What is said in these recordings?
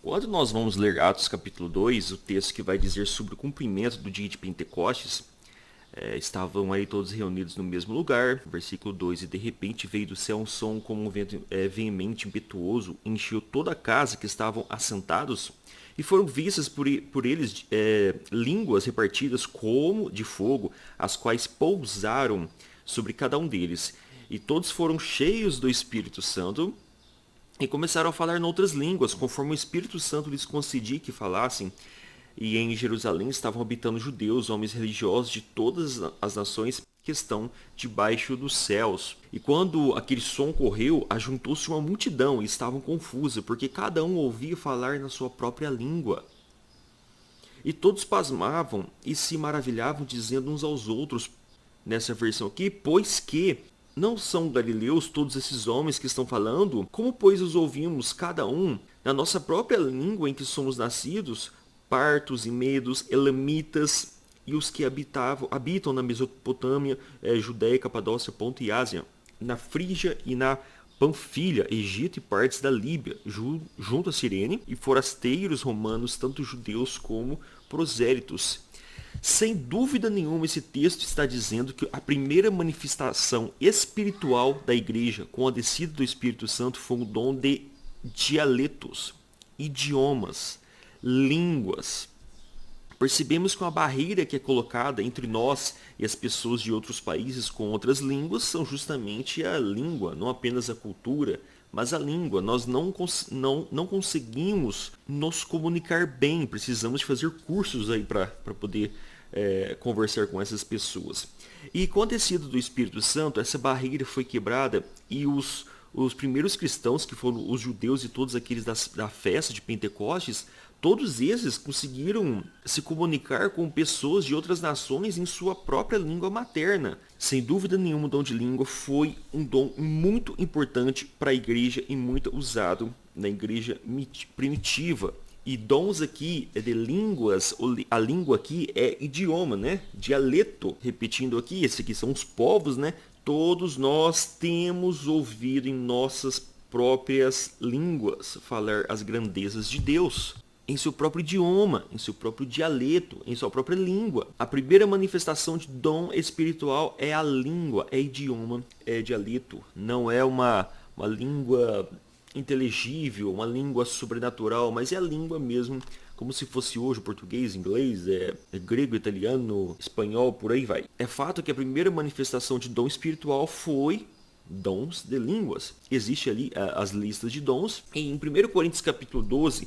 Quando nós vamos ler Atos capítulo 2, o texto que vai dizer sobre o cumprimento do dia de Pentecostes, estavam aí todos reunidos no mesmo lugar, versículo 2, e de repente veio do céu um som como um vento veemente, impetuoso, encheu toda a casa que estavam assentados, e foram vistas por eles línguas repartidas como de fogo, as quais pousaram sobre cada um deles. E todos foram cheios do Espírito Santo, e começaram a falar em outras línguas, conforme o Espírito Santo lhes concedia que falassem. E em Jerusalém estavam habitando judeus, homens religiosos de todas as nações que estão debaixo dos céus. E quando aquele som correu, ajuntou-se uma multidão e estavam confusos, porque cada um ouvia falar na sua própria língua. E todos pasmavam e se maravilhavam, dizendo uns aos outros, nessa versão aqui, pois que não são galileus todos esses homens que estão falando? Como, pois, os ouvimos cada um na nossa própria língua em que somos nascidos? Partos e medos, elamitas e os que habitam na Mesopotâmia, Judéia, Capadócia, Ponto e Ásia, na Frígia e na Panfilha, Egito e partes da Líbia, junto a Cirene, e forasteiros romanos, tanto judeus como prosélitos. Sem dúvida nenhuma, esse texto está dizendo que a primeira manifestação espiritual da igreja com a descida do Espírito Santo foi o dom de dialetos, idiomas, línguas. Percebemos que uma barreira que é colocada entre nós e as pessoas de outros países com outras línguas são justamente a língua, não apenas a cultura, mas a língua. Nós não conseguimos nos comunicar bem, precisamos de fazer cursos aí para poder conversar com essas pessoas. E com a descida do Espírito Santo, essa barreira foi quebrada e os primeiros cristãos, que foram os judeus e todos aqueles da festa de Pentecostes, todos esses conseguiram se comunicar com pessoas de outras nações em sua própria língua materna. Sem dúvida nenhuma, o dom de língua foi um dom muito importante para a igreja e muito usado na igreja primitiva. E dons aqui de línguas, a língua aqui é idioma, né? Dialeto. Repetindo aqui, esses aqui são os povos, né? Todos nós temos ouvido em nossas próprias línguas falar as grandezas de Deus, em seu próprio idioma, em seu próprio dialeto, em sua própria língua. A primeira manifestação de dom espiritual é a língua, é idioma, é dialeto. Não é uma língua inteligível, uma língua sobrenatural, mas é a língua mesmo, como se fosse hoje português, inglês, grego, italiano, espanhol, por aí vai. É fato que a primeira manifestação de dom espiritual foi dons de línguas. Existe ali as listas de dons. E em 1 Coríntios capítulo 12,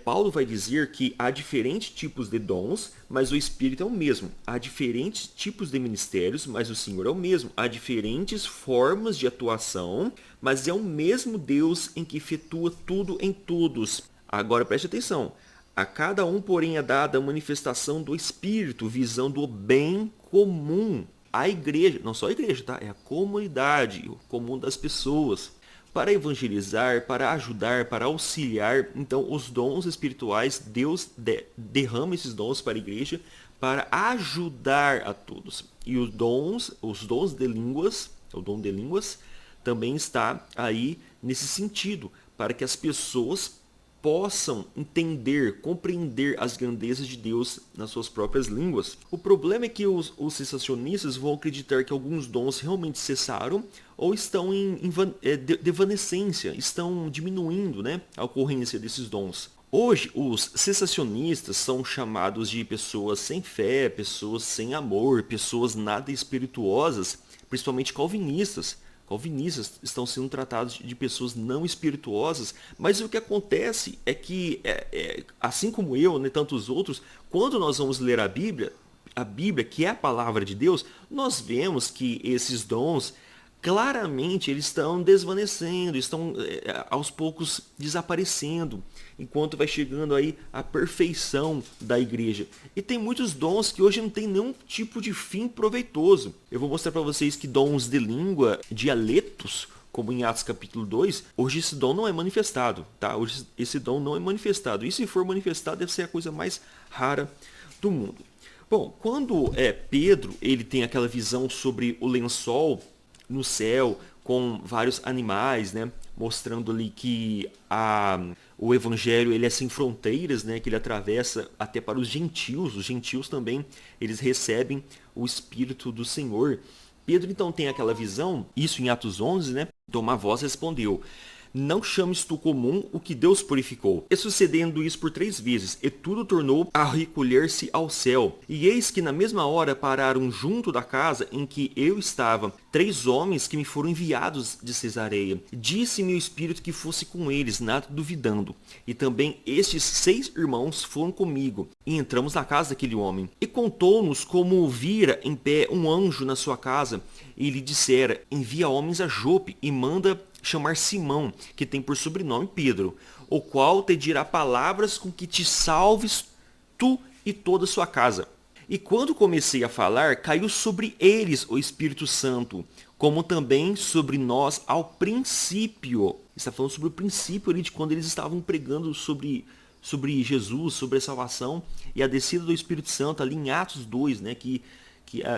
Paulo vai dizer que há diferentes tipos de dons, mas o Espírito é o mesmo. Há diferentes tipos de ministérios, mas o Senhor é o mesmo. Há diferentes formas de atuação, mas é o mesmo Deus em que efetua tudo em todos. Agora preste atenção. A cada um, porém, é dada a manifestação do Espírito, visando o bem comum. A igreja, não só a igreja, tá? É a comunidade, o comum das pessoas. Para evangelizar, para ajudar, para auxiliar. Então, os dons espirituais, Deus derrama esses dons para a igreja para ajudar a todos. E os dons de línguas, o dom de línguas, também está aí nesse sentido, para que as pessoas possam entender, compreender as grandezas de Deus nas suas próprias línguas. O problema é que os cessacionistas vão acreditar que alguns dons realmente cessaram ou estão em devanecência, estão diminuindo, né, a ocorrência desses dons. Hoje, os cessacionistas são chamados de pessoas sem fé, pessoas sem amor, pessoas nada espirituosas, principalmente calvinistas. Calvinistas estão sendo tratados de pessoas não espirituosas, mas o que acontece é que, assim como eu, né, tantos outros, quando nós vamos ler a Bíblia, que é a palavra de Deus, nós vemos que esses dons, claramente, eles estão desvanecendo, estão aos poucos desaparecendo, enquanto vai chegando aí a perfeição da igreja. E tem muitos dons que hoje não tem nenhum tipo de fim proveitoso. Eu vou mostrar para vocês que dons de língua, dialetos, como em Atos capítulo 2, hoje esse dom não é manifestado, tá? Hoje esse dom não é manifestado. E se for manifestado, deve ser a coisa mais rara do mundo. Bom, quando Pedro ele tem aquela visão sobre o lençol no céu, com vários animais, né? Mostrando ali que o evangelho ele é sem fronteiras, né, que ele atravessa até para os gentios também, eles recebem o Espírito do Senhor. Pedro então tem aquela visão, isso em Atos 11, né, então uma voz respondeu: não chames tu comum o que Deus purificou. E sucedendo isso por 3 vezes, e tudo tornou a recolher-se ao céu. E eis que na mesma hora pararam junto da casa em que eu estava 3 homens que me foram enviados de Cesareia. Disse-me o Espírito que fosse com eles, nada duvidando. E também estes 6 irmãos foram comigo. E entramos na casa daquele homem. E contou-nos como vira em pé um anjo na sua casa. E lhe dissera: envia homens a Jope e manda chamar Simão, que tem por sobrenome Pedro, o qual te dirá palavras com que te salves tu e toda a sua casa. E quando comecei a falar, caiu sobre eles o Espírito Santo, como também sobre nós ao princípio. Está falando sobre o princípio ali de quando eles estavam pregando sobre Jesus, sobre a salvação, e a descida do Espírito Santo ali em Atos 2, né, que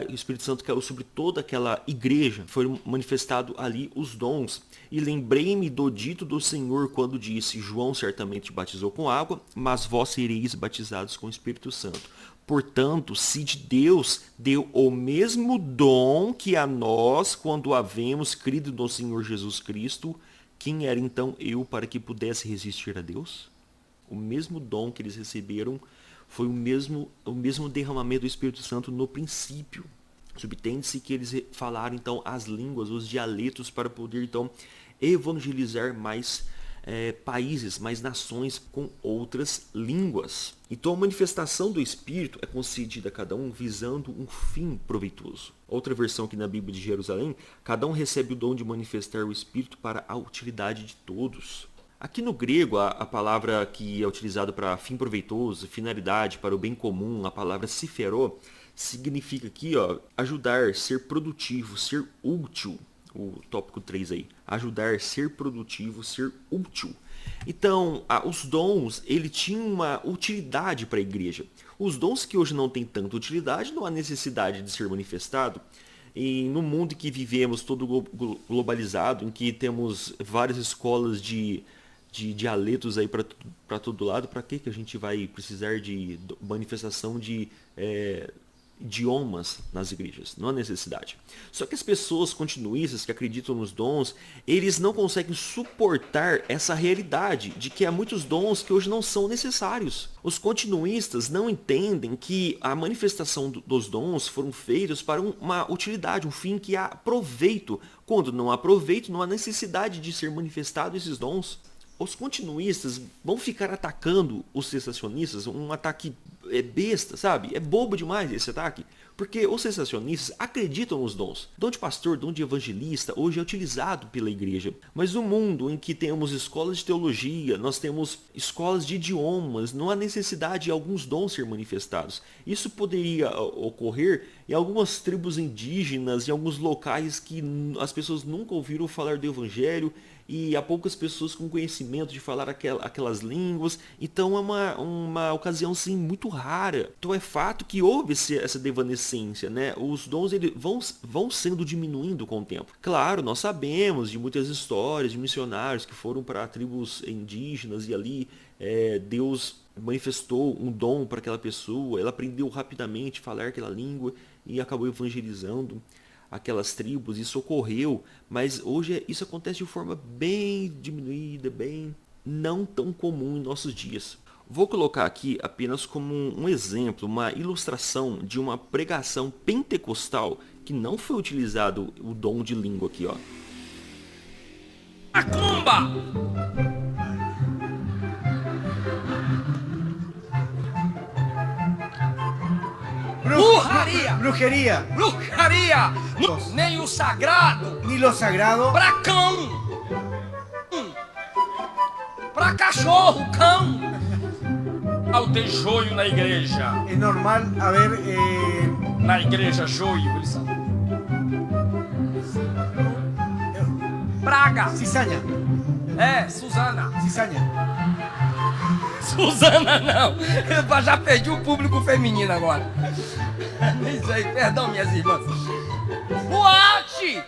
o Espírito Santo caiu sobre toda aquela igreja, foram manifestados ali os dons. E lembrei-me do dito do Senhor quando disse: João certamente batizou com água, mas vós sereis batizados com o Espírito Santo. Portanto, se de Deus deu o mesmo dom que a nós quando havemos crido no Senhor Jesus Cristo, quem era então eu para que pudesse resistir a Deus? O mesmo dom que eles receberam foi o mesmo derramamento do Espírito Santo no princípio. Subtende-se que eles falaram então as línguas, os dialetos, para poder então evangelizar mais países, mais nações com outras línguas. Então a manifestação do Espírito é concedida a cada um visando um fim proveitoso. Outra versão aqui na Bíblia de Jerusalém: cada um recebe o dom de manifestar o Espírito para a utilidade de todos. Aqui no grego, a palavra que é utilizada para fim proveitoso, finalidade, para o bem comum, a palavra siferó, significa aqui, ajudar, ser produtivo, ser útil. O tópico 3 aí. Ajudar, ser produtivo, ser útil. Então, os dons, ele tinha uma utilidade para a igreja. Os dons que hoje não têm tanta utilidade, não há necessidade de ser manifestado. E no mundo em que vivemos, todo globalizado, em que temos várias escolas de dialetos aí para todo lado, para que a gente vai precisar de manifestação de idiomas nas igrejas? Não há necessidade. Só que as pessoas continuistas que acreditam nos dons, eles não conseguem suportar essa realidade de que há muitos dons que hoje não são necessários. Os continuistas não entendem que a manifestação dos dons foram feitos para uma utilidade, um fim que há proveito. Quando não há proveito, não há necessidade de ser manifestado esses dons. Os continuistas vão ficar atacando os cessacionistas, um ataque besta, sabe? É bobo demais esse ataque, porque os cessacionistas acreditam nos dons. Dom de pastor, dom de evangelista, hoje é utilizado pela igreja. Mas no mundo em que temos escolas de teologia, nós temos escolas de idiomas, não há necessidade de alguns dons ser manifestados. Isso poderia ocorrer em algumas tribos indígenas, em alguns locais que as pessoas nunca ouviram falar do evangelho, e há poucas pessoas com conhecimento de falar aquelas línguas. Então é uma ocasião sim muito rara. Então é fato que houve essa devanescência, né? Os dons vão sendo diminuindo com o tempo. Claro, nós sabemos de muitas histórias de missionários que foram para tribos indígenas e ali Deus manifestou um dom para aquela pessoa, ela aprendeu rapidamente a falar aquela língua e acabou evangelizando aquelas tribos. Isso ocorreu, mas hoje isso acontece de forma bem diminuída, bem não tão comum em nossos dias. Vou colocar aqui apenas como um exemplo, uma ilustração de uma pregação pentecostal que não foi utilizado o dom de língua aqui, ó. Macumba! Brujería. Bruxaria! Nem o sagrado! Ni lo sagrado. Pra cão! Pra cachorro, cão! Ao ter joio na igreja. Es normal haber Na igreja, joio. Eles são. Praga! cizaña. Suzana. Cizaña. Suzana não! Eu já perdi o público feminino agora. Isso aí, perdão, minhas irmãs. Boate!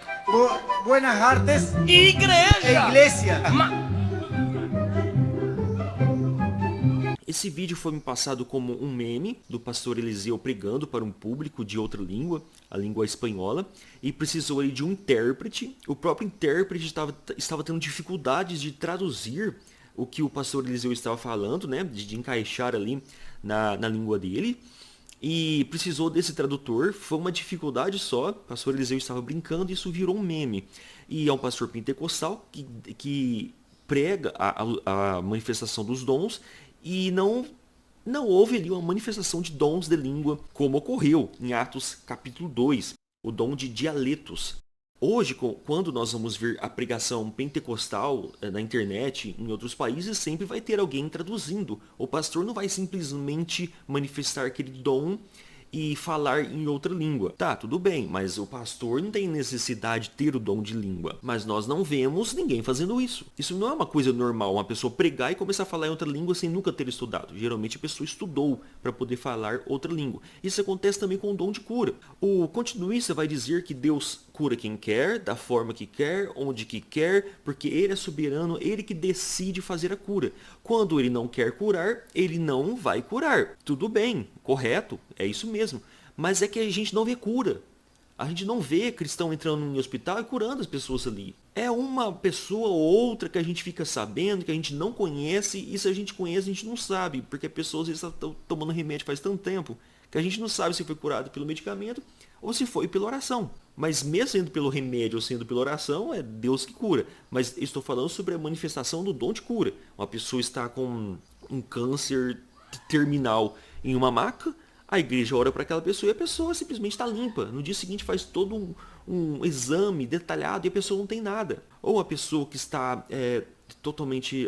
Buenas artes. Igreja! Iglesia. Esse vídeo foi me passado como um meme do pastor Eliseu pregando para um público de outra língua, a língua espanhola, e precisou aí de um intérprete. O próprio intérprete estava tendo dificuldades de traduzir o que o pastor Eliseu estava falando, né, de encaixar ali na língua dele. E precisou desse tradutor, foi uma dificuldade só, o pastor Eliseu estava brincando e isso virou um meme. E é um pastor pentecostal que prega a manifestação dos dons e não houve ali uma manifestação de dons de língua como ocorreu em Atos capítulo 2, o dom de dialetos. Hoje, quando nós vamos ver a pregação pentecostal na internet, em outros países, sempre vai ter alguém traduzindo. O pastor não vai simplesmente manifestar aquele dom e falar em outra língua. Tá, tudo bem, mas o pastor não tem necessidade de ter o dom de língua. Mas nós não vemos ninguém fazendo isso. Isso não é uma coisa normal, uma pessoa pregar e começar a falar em outra língua sem nunca ter estudado. Geralmente a pessoa estudou para poder falar outra língua. Isso acontece também com o dom de cura. O continuista vai dizer que Deus cura quem quer, da forma que quer, onde que quer, porque Ele é soberano, Ele que decide fazer a cura. Quando Ele não quer curar, Ele não vai curar. Tudo bem, correto, é isso mesmo. Mas é que a gente não vê cura. A gente não vê cristão entrando em hospital e curando as pessoas ali. É uma pessoa ou outra que a gente fica sabendo, que a gente não conhece, e se a gente conhece, a gente não sabe, porque a pessoa às vezes está tomando remédio faz tanto tempo, que a gente não sabe se foi curado pelo medicamento ou se foi pela oração. Mas mesmo sendo pelo remédio ou sendo pela oração, é Deus que cura. Mas estou falando sobre a manifestação do dom de cura. Uma pessoa está com um câncer terminal em uma maca, a igreja ora para aquela pessoa e a pessoa simplesmente está limpa. No dia seguinte faz todo um exame detalhado e a pessoa não tem nada. Ou a pessoa que está totalmente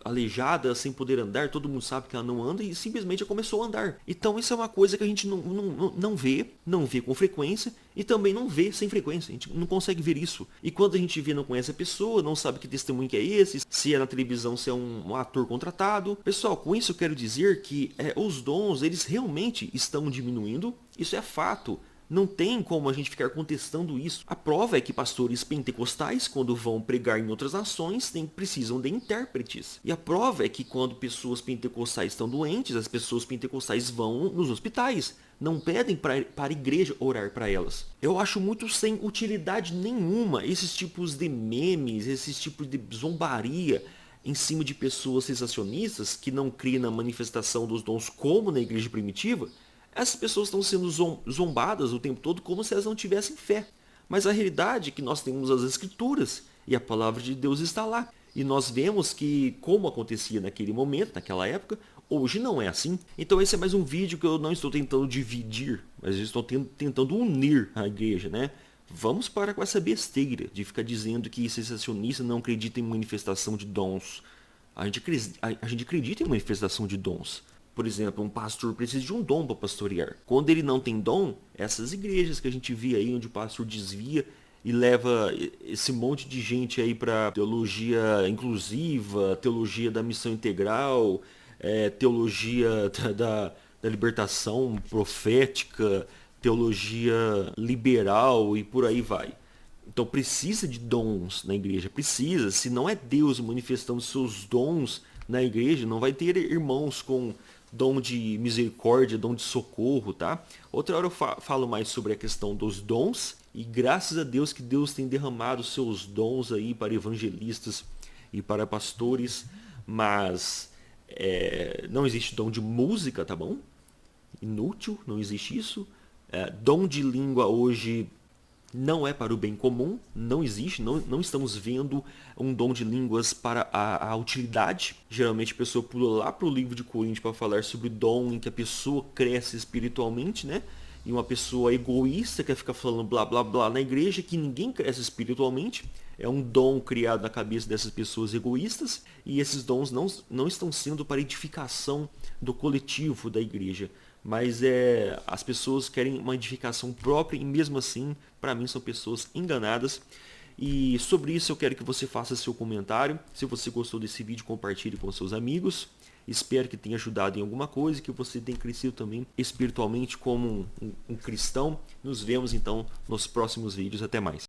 aleijada, sem poder andar, todo mundo sabe que ela não anda e simplesmente começou a andar. Então isso é uma coisa que a gente não vê com frequência e também não vê sem frequência. A gente não consegue ver isso. E quando a gente vê, não conhece a pessoa, não sabe que testemunho que é esse, se é na televisão, se é um ator contratado. Pessoal, com isso eu quero dizer que os dons, eles realmente estão diminuindo. Isso é fato. Não tem como a gente ficar contestando isso. A prova é que pastores pentecostais, quando vão pregar em outras nações, precisam de intérpretes. E a prova é que quando pessoas pentecostais estão doentes, as pessoas pentecostais vão nos hospitais. Não pedem para a igreja orar para elas. Eu acho muito sem utilidade nenhuma esses tipos de memes, esses tipos de zombaria em cima de pessoas sensacionistas que não criam na manifestação dos dons como na igreja primitiva. Essas pessoas estão sendo zombadas o tempo todo como se elas não tivessem fé. Mas a realidade é que nós temos as Escrituras e a palavra de Deus está lá. E nós vemos que, como acontecia naquele momento, naquela época, hoje não é assim. Então esse é mais um vídeo que eu não estou tentando dividir, mas eu estou tentando unir a igreja, né? Vamos parar com essa besteira de ficar dizendo que sensacionista não acredita em manifestação de dons. A gente acredita em manifestação de dons. Por exemplo, um pastor precisa de um dom para pastorear. Quando ele não tem dom, essas igrejas que a gente vê aí, onde o pastor desvia e leva esse monte de gente aí para teologia inclusiva, teologia da missão integral, teologia da libertação profética, teologia liberal e por aí vai. Então precisa de dons na igreja, precisa. Se não é Deus manifestando seus dons na igreja, não vai ter irmãos com dom de misericórdia, dom de socorro, tá? Outra hora eu falo mais sobre a questão dos dons e graças a Deus que Deus tem derramado seus dons aí para evangelistas e para pastores, mas não existe dom de música, tá bom? Inútil, não existe isso. Dom de língua hoje não é para o bem comum, não existe, não estamos vendo um dom de línguas para a utilidade. Geralmente a pessoa pula lá para o livro de Coríntios para falar sobre o dom em que a pessoa cresce espiritualmente, né? E uma pessoa egoísta quer ficar falando blá blá blá na igreja que ninguém cresce espiritualmente. É um dom criado na cabeça dessas pessoas egoístas e esses dons não estão sendo para edificação do coletivo da igreja. Mas as pessoas querem uma edificação própria e mesmo assim, para mim, são pessoas enganadas. E sobre isso eu quero que você faça seu comentário. Se você gostou desse vídeo, compartilhe com seus amigos. Espero que tenha ajudado em alguma coisa, que você tenha crescido também espiritualmente como um cristão. Nos vemos então nos próximos vídeos. Até mais.